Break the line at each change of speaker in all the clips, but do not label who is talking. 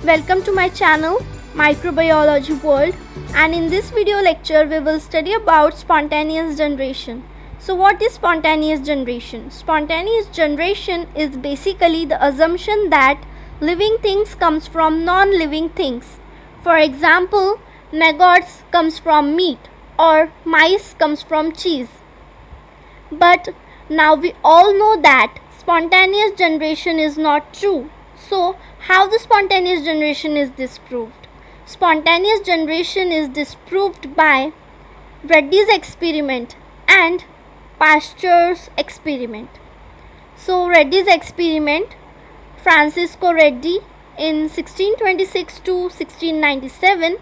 Welcome to my channel Microbiology World, and in this video lecture we will study about spontaneous generation. So what is spontaneous generation? Spontaneous generation is basically the assumption that living things comes from non-living things. For example, maggots comes from meat or mice comes from cheese. But now we all know that spontaneous generation is not true. So how the spontaneous generation is disproved? Spontaneous generation is disproved by Reddy's experiment and Pasteur's experiment. So Reddy's experiment, Francisco Reddy in 1626 to 1697,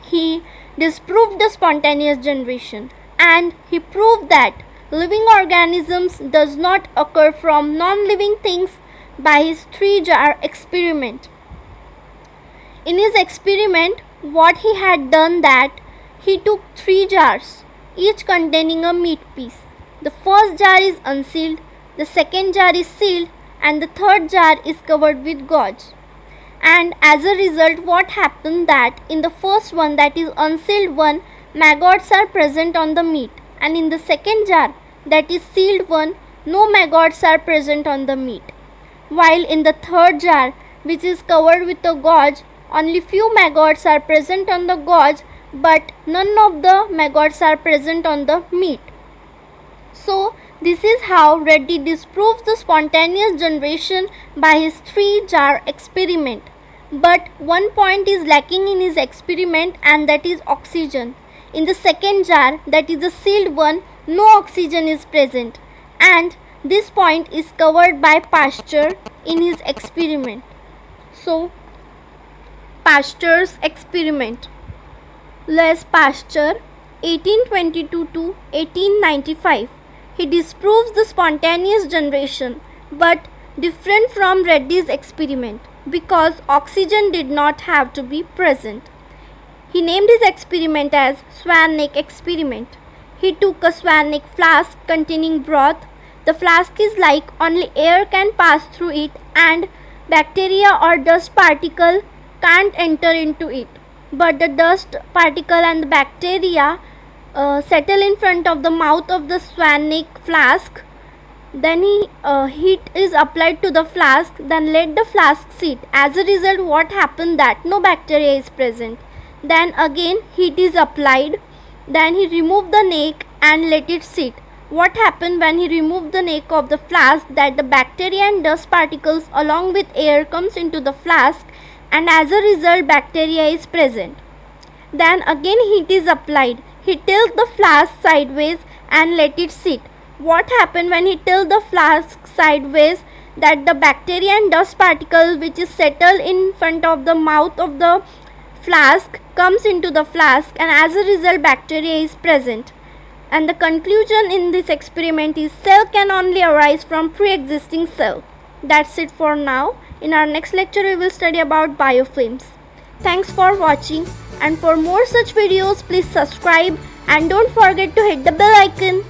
he disproved the spontaneous generation and he proved that living organisms does not occur from non-living things by his 3-jar experiment. In his experiment, what he had done that he took 3 jars, each containing a meat piece. The first jar is unsealed, the second jar is sealed, and the third jar is covered with gauze. And as a result, what happened that in the first one, that is unsealed one, maggots are present on the meat, and in the second jar, that is sealed one, no maggots are present on the meat. While in the third jar, which is covered with a gauze, only few maggots are present on the gauze, but none of the maggots are present on the meat. So this is how Reddy disproves the spontaneous generation by his 3-jar experiment. But one point is lacking in his experiment, and that is oxygen. In the second jar, that is the sealed one, no oxygen is present, and this point is covered by Pasteur in his experiment. So Pasteur's experiment. Louis Pasteur, 1822 to 1895. He disproves the spontaneous generation, but different from Reddy's experiment because oxygen did not have to be present. He named his experiment as Swan Neck experiment. He took a swan neck flask containing broth. The flask is like only air can pass through it, and bacteria or dust particle can't enter into it. But the dust particle and the bacteria settle in front of the mouth of the swan neck flask. Then heat is applied to the flask, then let the flask sit. As a result, what happened that no bacteria is present. Then again heat is applied, then he removed the neck and let it sit. What happened when he removed the neck of the flask, that the bacteria and dust particles along with air comes into the flask, and as a result bacteria is present. Then again heat is applied. He tilted the flask sideways and let it sit. What happened when he tilted the flask sideways, that the bacteria and dust particle which is settled in front of the mouth of the flask comes into the flask, and as a result bacteria is present. And the conclusion in this experiment is cell can only arise from pre-existing cell. That's it for now. In our next lecture we will study about biofilms. Thanks for watching, and for more such videos please subscribe and don't forget to hit the bell icon.